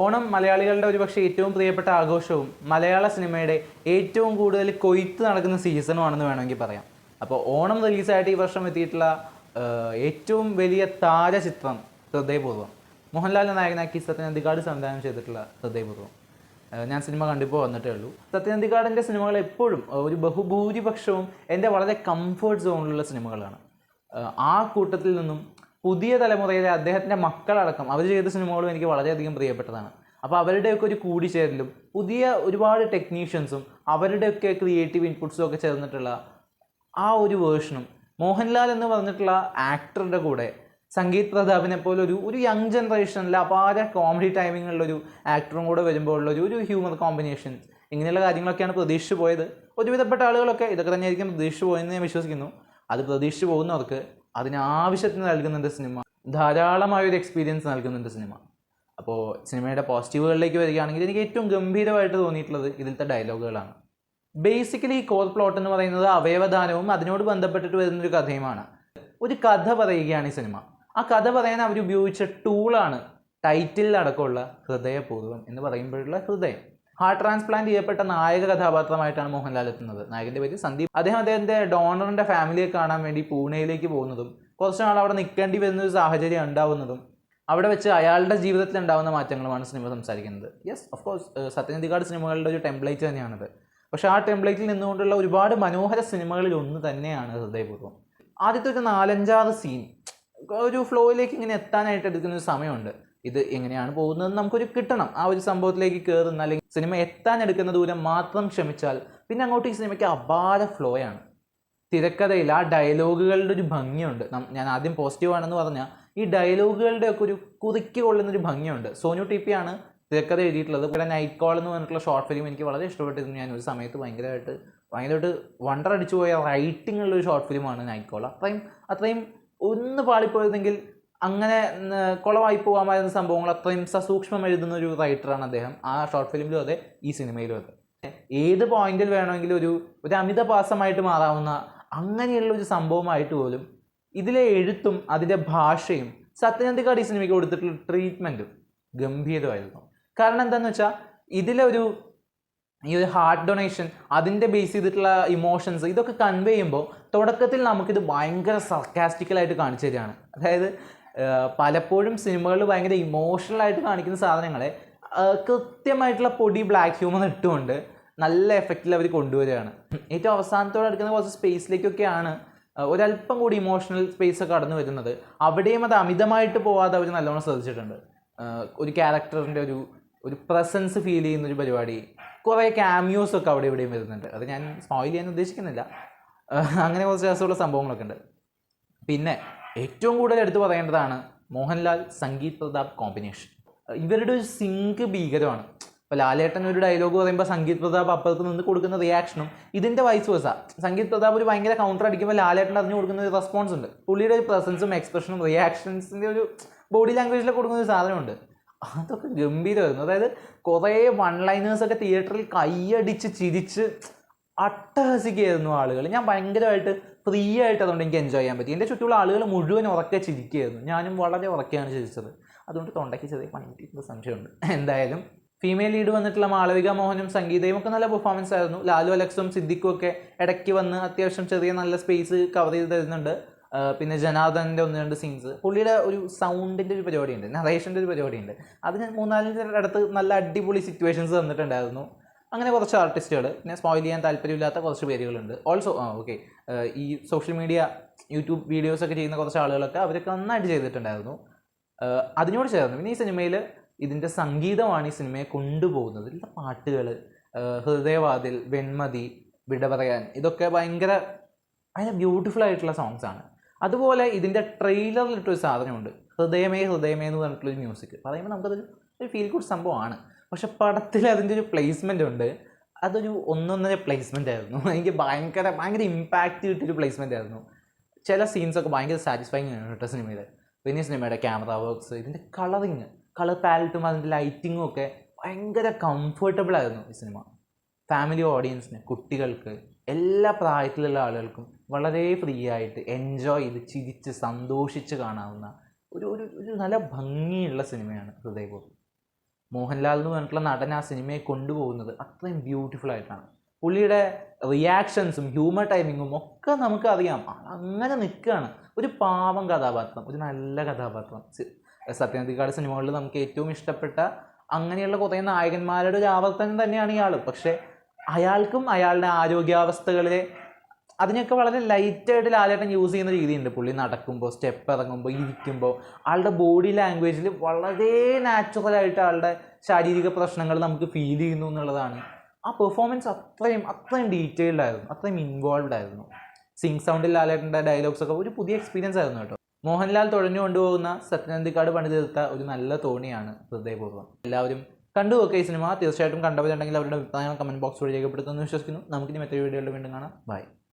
ഓണം മലയാളികളുടെ ഒരുപക്ഷെ ഏറ്റവും പ്രിയപ്പെട്ട ആഘോഷവും മലയാള സിനിമയുടെ ഏറ്റവും കൂടുതൽ കൊയ്ത്ത് നടക്കുന്ന സീസണുമാണെന്ന് വേണമെങ്കിൽ പറയാം. അപ്പോൾ ഓണം റിലീസായിട്ട് ഈ വർഷം എത്തിയിട്ടുള്ള ഏറ്റവും വലിയ താരചിത്രം ഹൃദയപൂർവ്വം. മോഹൻലാലിനെ നായകനാക്കി സത്യൻ അന്തിക്കാട് സംവിധാനം ചെയ്തിട്ടുള്ള ഹൃദയപൂർവ്വം. ഞാൻ സിനിമ കണ്ടിപ്പോൾ വന്നിട്ടേ ഉള്ളൂ. സത്യൻ അന്തിക്കാടിൻ്റെ സിനിമകൾ എപ്പോഴും ഒരു ബഹുഭൂരിപക്ഷവും എൻ്റെ വളരെ കംഫേർട്ട് സോണിലുള്ള സിനിമകളാണ്. ആ കൂട്ടത്തിൽ നിന്നും പുതിയ തലമുറയിലെ അദ്ദേഹത്തിൻ്റെ മക്കളടക്കം അവർ ചെയ്ത സിനിമകളും എനിക്ക് വളരെയധികം പ്രിയപ്പെട്ടതാണ്. അപ്പോൾ അവരുടെയൊക്കെ ഒരു കൂടിച്ചേരലും പുതിയ ഒരുപാട് ടെക്നീഷ്യൻസും അവരുടെയൊക്കെ ക്രിയേറ്റീവ് ഇൻപുട്സും ഒക്കെ ചേർന്നിട്ടുള്ള ആ ഒരു വേർഷനും മോഹൻലാൽ എന്ന് പറഞ്ഞിട്ടുള്ള ആക്ടറുടെ കൂടെ സംഗീത് പ്രതാപിനെ പോലെ ഒരു യങ് ജനറേഷനിൽ അപാര കോമഡി ടൈമിങ്ങുള്ളൊരു ആക്ടറും കൂടെ വരുമ്പോഴുള്ളൊരു ഒരു ഹ്യൂമർ കോമ്പിനേഷൻ, ഇങ്ങനെയുള്ള കാര്യങ്ങളൊക്കെയാണ് പ്രതീക്ഷിച്ച് പോയത്. ഒരുവിധപ്പെട്ട ആളുകളൊക്കെ ഇതൊക്കെ തന്നെയായിരിക്കും പ്രതീക്ഷിച്ച് പോയെന്ന് ഞാൻ വിശ്വസിക്കുന്നു. അത് പ്രതീക്ഷിച്ച് പോകുന്നവർക്ക് അതിനാവശ്യത്തിന് നൽകുന്നുണ്ട് സിനിമ, ധാരാളമായൊരു എക്സ്പീരിയൻസ് നൽകുന്നുണ്ട് സിനിമ. അപ്പോൾ സിനിമയുടെ പോസിറ്റീവുകളിലേക്ക് വരികയാണെങ്കിൽ എനിക്ക് ഏറ്റവും ഗംഭീരമായിട്ട് തോന്നിയിട്ടുള്ളത് ഇതിലത്തെ ഡയലോഗുകളാണ്. ബേസിക്കലി ഈ കോർ പ്ലോട്ട് എന്ന് പറയുന്നത് അവയവദാനവും അതിനോട് ബന്ധപ്പെട്ടിട്ട് വരുന്നൊരു കഥയുമാണ്. ഒരു കഥ പറയുകയാണ് ഈ സിനിമ. ആ കഥ പറയാൻ അവരുപയോഗിച്ച ടൂളാണ് ടൈറ്റിലടക്കമുള്ള ഹൃദയപൂർവ്വം എന്ന് പറയുമ്പോഴുള്ള ഹൃദയം. ഹാർട്ട് ട്രാൻസ്പ്ലാന്റ് ചെയ്യപ്പെട്ട നായക കഥാപാത്രമായിട്ടാണ് മോഹൻലാൽ എത്തുന്നത്. നായകൻ്റെ പേര് സന്ദീപ്. അദ്ദേഹത്തിൻ്റെ ഡോണറിൻ്റെ ഫാമിലിയെ കാണാൻ വേണ്ടി പൂനെയിലേക്ക് പോകുന്നതും കുറച്ച് നാൾ അവിടെ നിൽക്കേണ്ടി വരുന്നൊരു സാഹചര്യം ഉണ്ടാവുന്നതും അവിടെ വെച്ച് അയാളുടെ ജീവിതത്തിൽ ഉണ്ടാകുന്ന മാറ്റങ്ങളുമാണ് സിനിമ സംസാരിക്കുന്നത്. Yes, of course Sathyan Anthikad സിനിമകളുടെ ഒരു ടെംപ്ലേറ്റ് തന്നെയാണത്. പക്ഷേ ആ ടെംപ്ലേറ്റിൽ നിന്നുകൊണ്ടുള്ള ഒരുപാട് മനോഹര സിനിമകളിൽ ഒന്ന് തന്നെയാണ് ഹൃദയപൂർവ്വം. ആദ്യത്തെ ഒരു 4-5 സീൻ ഒരു ഫ്ലോയിലേക്ക് ഇങ്ങനെ എത്താനായിട്ട് എടുക്കുന്ന ഒരു സമയമുണ്ട്. ഇത് എങ്ങനെയാണ് പോകുന്നതെന്ന് നമുക്കൊരു കിട്ടണം. ആ ഒരു സംഭവത്തിലേക്ക് കയറുന്ന അല്ലെങ്കിൽ സിനിമ എത്താൻ എടുക്കുന്ന ദൂരം മാത്രം ക്ഷമിച്ചാൽ പിന്നെ അങ്ങോട്ട് ഈ സിനിമയ്ക്ക് അപാര ഫ്ലോയാണ്. തിരക്കഥയിൽ ആ ഡയലോഗുകളുടെ ഒരു ഭംഗിയുണ്ട്. ഞാൻ ആദ്യം പോസിറ്റീവാണെന്ന് പറഞ്ഞാൽ ഈ ഡയലോഗുകളുടെ ഒക്കെ ഒരു കുറിക്ക് കൊള്ളുന്നൊരു ഭംഗിയുണ്ട്. സോനു ടി.പി ആണ് തിരക്കഥ എഴുതിയിട്ടുള്ളത്. ഇവിടെ നൈറ്റ് കോൾ എന്ന് പറഞ്ഞിട്ടുള്ള ഷോർട്ട് ഫിലിം എനിക്ക് വളരെ ഇഷ്ടപ്പെട്ടിരുന്നു. ഞാൻ ഒരു സമയത്ത് ഭയങ്കരമായിട്ട് വണ്ടർ അടിച്ചു പോയ റൈറ്റിംഗ് ഉള്ളൊരു ഷോർട്ട് ഫിലിമാണ് നൈറ്റ് കോൾ. അത്രയും ഒന്ന് പാളിപ്പോയതെങ്കിൽ അങ്ങനെ കുളമായി പോകാമായിരുന്ന സംഭവങ്ങൾ അത്രയും സസൂക്ഷ്മം എഴുതുന്ന ഒരു റൈറ്ററാണ് അദ്ദേഹം. ആ ഷോർട്ട് ഫിലിമിലും അതെ, ഈ സിനിമയിലും അതെ. ഏത് പോയിന്റിൽ വേണമെങ്കിലും ഒരു അമിതപാസമായിട്ട് മാറാവുന്ന അങ്ങനെയുള്ള ഒരു സംഭവമായിട്ട് പോലും ഇതിലെ എഴുത്തും അതിൻ്റെ ഭാഷയും സത്യൻ അന്തിക്കാട് ഈ സിനിമയ്ക്ക് കൊടുത്തിട്ടുള്ള ട്രീറ്റ്മെൻറ്റും ഗംഭീരമായിരുന്നു. കാരണം എന്താണെന്ന് വെച്ചാൽ ഇതിലെ ഈ ഒരു ഹാർട്ട് ഡൊണേഷൻ, അതിൻ്റെ ബേസ് ചെയ്തിട്ടുള്ള ഇമോഷൻസ്, ഇതൊക്കെ കൺവേ ചെയ്യുമ്പോൾ തുടക്കത്തിൽ നമുക്കിത് ഭയങ്കര സർക്കാസ്റ്റിക്കലായിട്ട് കാണിച്ചു തരികയാണ്. അതായത് പലപ്പോഴും സിനിമകളിൽ ഭയങ്കര ഇമോഷണലായിട്ട് കാണിക്കുന്ന സാധനങ്ങളെ കൃത്യമായിട്ടുള്ള പൊടി ബ്ലാക്ക് ഹ്യൂമർ ഇട്ടുകൊണ്ട് നല്ല എഫക്റ്റിൽ അവർ കൊണ്ടുവരികയാണ്. ഏറ്റവും അവസാനത്തോടെ എടുക്കുന്ന കുറച്ച് സ്പേസിലേക്കൊക്കെയാണ് ഒരല്പം കൂടി ഇമോഷണൽ സ്പേസ് ഒക്കെ കടന്നു വരുന്നത്. അവിടെയും അത് അമിതമായിട്ട് പോവാതെ അവർ നല്ലോണം ശ്രദ്ധിച്ചിട്ടുണ്ട്. ഒരു ക്യാരക്ടറിൻ്റെ ഒരു പ്രസൻസ് ഫീൽ ചെയ്യുന്നൊരു പരിപാടി, കുറേ ക്യാമിയോസൊക്കെ അവിടെ ഇവിടെയും വരുന്നുണ്ട്. അത് ഞാൻ സ്പോയിൽ ചെയ്യാൻ ഉദ്ദേശിക്കുന്നില്ല. അങ്ങനെ കുറച്ച് രസമുള്ള സംഭവങ്ങളൊക്കെ ഉണ്ട്. പിന്നെ ഏറ്റവും കൂടുതൽ എടുത്തു പറയേണ്ടതാണ് മോഹൻലാൽ സംഗീത് പ്രതാപ് കോമ്പിനേഷൻ. ഇവരുടെ ഒരു സിങ്ക് ഭീകരമാണ്. ഇപ്പോൾ ലാലേട്ടൻ ഒരു ഡയലോഗ് പറയുമ്പോൾ സംഗീത് പ്രതാപ് അപ്പുറത്ത് നിന്ന് കൊടുക്കുന്ന റിയാക്ഷനും ഇതിൻ്റെ വൈസ് വേഴ്സ. സംഗീത് പ്രതാപ് ഒരു ഭയങ്കര കൗണ്ടർ അടിക്കുമ്പോൾ ലാലേട്ടൻ അതിന് കൊടുക്കുന്ന ഒരു റെസ്പോൺസ് ഉണ്ട്. പുള്ളിയുടെ ഒരു പ്രസൻസും എക്സ്പ്രഷനും റിയാക്ഷൻസിൻ്റെ ഒരു ബോഡി ലാംഗ്വേജിലൊക്കെ കൊടുക്കുന്ന ഒരു സാധനമുണ്ട്. അതൊക്കെ ഗംഭീരമായിരുന്നു. അതായത് കുറേ വൺ ലൈനേഴ്സൊക്കെ തിയേറ്ററിൽ കൈയടിച്ച് ചിരിച്ച് അട്ടഹസിക്കുകയായിരുന്നു ആളുകൾ. ഞാൻ ഭയങ്കരമായിട്ട് ഫ്രീ ആയിട്ട് അതുകൊണ്ട് എനിക്ക് എൻജോയ് ചെയ്യാൻ പറ്റി. എൻ്റെ ചുറ്റുമുള്ള ആളുകൾ മുഴുവൻ ഉറക്കെ ചിരിക്കുകയായിരുന്നു. ഞാനും വളരെ ഉറക്കെയാണ് ചിരിച്ചത്. അതുകൊണ്ട് തൊണ്ടയ്ക്ക് ചെറിയ പണിയിട്ട് സംശയമുണ്ട്. എന്തായാലും ഫീമെയിൽ ലീഡ് വന്നിട്ടുള്ള മാളവിക മോഹനും സംഗീതയും ഒക്കെ നല്ല പെർഫോമൻസ് ആയിരുന്നു. ലാലു അലക്സും സിദ്ദിഖും ഒക്കെ ഇടയ്ക്ക് വന്ന് അത്യാവശ്യം ചെറിയ നല്ല സ്പേസ് കവർ ചെയ്ത് തരുന്നുണ്ട്. പിന്നെ ജനാർദ്ദൻ്റെ 1-2 സീൻസ്, പുള്ളിയുടെ ഒരു സൗണ്ടിൻ്റെ ഒരു പരിപാടിയുണ്ട്, നറേഷൻ്റെ ഒരു പരിപാടിയുണ്ട്. അതിന് 3-4 അടുത്ത് നല്ല അടിപൊളി സിറ്റുവേഷൻസ് തന്നിട്ടുണ്ടായിരുന്നു. അങ്ങനെ കുറച്ച് ആർട്ടിസ്റ്റുകൾ, പിന്നെ സ്പോയിൽ ചെയ്യാൻ താല്പര്യമില്ലാത്ത കുറച്ച് പേരുകളുണ്ട്. ഓൾസോ ഓക്കെ, ഈ സോഷ്യൽ മീഡിയ യൂട്യൂബ് വീഡിയോസൊക്കെ ചെയ്യുന്ന കുറച്ച് ആളുകളൊക്കെ അവരൊക്കെ നന്നായിട്ട് ചെയ്തിട്ടുണ്ടായിരുന്നു. അതിനോട് ചേർന്ന് പിന്നെ ഈ സിനിമയിൽ ഇതിൻ്റെ സംഗീതമാണ് ഈ സിനിമയെ കൊണ്ടുപോകുന്നത്. ഇതിൻ്റെ പാട്ടുകൾ, ഹൃദയവാതിൽ, വെൺമതി, വിട പറയാൻ, ഇതൊക്കെ ഭയങ്കര ബ്യൂട്ടിഫുൾ ആയിട്ടുള്ള സോങ്സാണ്. അതുപോലെ ഇതിൻ്റെ ട്രെയിലറിലിട്ടൊരു സാധനമുണ്ട്, ഹൃദയമേ ഹൃദയമേ എന്ന് പറഞ്ഞിട്ടുള്ളൊരു മ്യൂസിക്. പറയുമ്പോൾ നമുക്കതൊരു ഫീൽ ഗുഡ് സംഭവമാണ്. പക്ഷെ പടത്തിൽ അതിൻ്റെ ഒരു പ്ലേസ്മെൻ്റ് ഉണ്ട്. അതൊരു ഒന്നൊന്നര പ്ലേസ്മെൻ്റ് ആയിരുന്നു. എനിക്ക് ഭയങ്കര ഇമ്പാക്റ്റ് കിട്ടിയൊരു പ്ലേസ്മെൻ്റ് ആയിരുന്നു. ചില സീൻസൊക്കെ ഭയങ്കര സാറ്റിസ്ഫൈങ് ആണ് കേട്ടോ സിനിമയിൽ. പിന്നെ സിനിമയുടെ ക്യാമറ വർക്ക്സ്, ഇതിൻ്റെ കളർ പാലറ്റും അതിൻ്റെ ലൈറ്റിങ്ങും ഒക്കെ ഭയങ്കര കംഫർട്ടബിൾ ആയിരുന്നു ഈ സിനിമ. ഫാമിലി ഓഡിയൻസിന്, കുട്ടികൾക്ക്, എല്ലാ പ്രായത്തിലുള്ള ആളുകൾക്കും വളരെ ഫ്രീ ആയിട്ട് എൻജോയ് ചെയ്ത് ചിരിച്ച് സന്തോഷിച്ച് കാണാവുന്ന ഒരു നല്ല ഭംഗിയുള്ള സിനിമയാണ് ഹൃദയപൂർവ്വം. മോഹൻലാൽ എന്ന് പറഞ്ഞിട്ടുള്ള നടൻ ആ സിനിമയെ കൊണ്ടുപോകുന്നത് അത്രയും ബ്യൂട്ടിഫുൾ ആയിട്ടാണ്. പുള്ളിയുടെ റിയാക്ഷൻസും ഹ്യൂമർ ടൈമിങ്ങും ഒക്കെ നമുക്കറിയാം. അങ്ങനെ നിൽക്കുകയാണ് ഒരു പാവം കഥാപാത്രം, ഒരു നല്ല കഥാപാത്രം. സത്യനന്ദിക്കാട് സിനിമകളിൽ നമുക്ക് ഏറ്റവും ഇഷ്ടപ്പെട്ട അങ്ങനെയുള്ള കുറേ നായകന്മാരുടെ ഒരു ആവർത്തനം തന്നെയാണ് ഇയാൾ. പക്ഷേ അയാൾക്കും അയാളുടെ ആരോഗ്യാവസ്ഥകളെ അതിനൊക്കെ വളരെ ലൈറ്റായിട്ട് ലാലേട്ടൻ യൂസ് ചെയ്യുന്ന രീതിയുണ്ട്. പുള്ളി നടക്കുമ്പോൾ, സ്റ്റെപ്പ് ഇറങ്ങുമ്പോൾ, ഇരിക്കുമ്പോൾ ആളുടെ ബോഡി ലാംഗ്വേജിൽ വളരെ നാച്ചുറലായിട്ട് ആളുടെ ശാരീരിക പ്രശ്നങ്ങൾ നമുക്ക് ഫീൽ ചെയ്യുന്നു എന്നുള്ളതാണ്. ആ പെർഫോമൻസ് അത്രയും ഡീറ്റെയിൽഡ് ആയിരുന്നു, അത്രയും ഇൻവോൾവ്ഡ് ആയിരുന്നു. സിംഗ് സൗണ്ടിൽ ലാലേട്ടൻ്റെ ഡയലോഗ്സ് ഒക്കെ ഒരു പുതിയ എക്സ്പീരിയൻസ് ആയിരുന്നു കേട്ടോ. മോഹൻലാൽ തുഴഞ്ഞു കൊണ്ടുപോകുന്ന സത്യനന്ദിക്കാട് പണിതീർത്ത ഒരു നല്ല തോണിയാണ് ഹൃദയപൂർവ്വം. എല്ലാവരും കണ്ടു നോക്കുക ഈ സിനിമ. തീർച്ചയായിട്ടും കണ്ടവരുണ്ടെങ്കിൽ അവരുടെ അഭിപ്രായങ്ങൾ കമൻറ്റ് ബോക്സ് വഴി രേഖപ്പെടുത്തുമെന്ന് വിശ്വസിക്കുന്നു. നമുക്കിനി മറ്റൊരു വീഡിയോയിൽ വീണ്ടും കാണാം. ബൈ.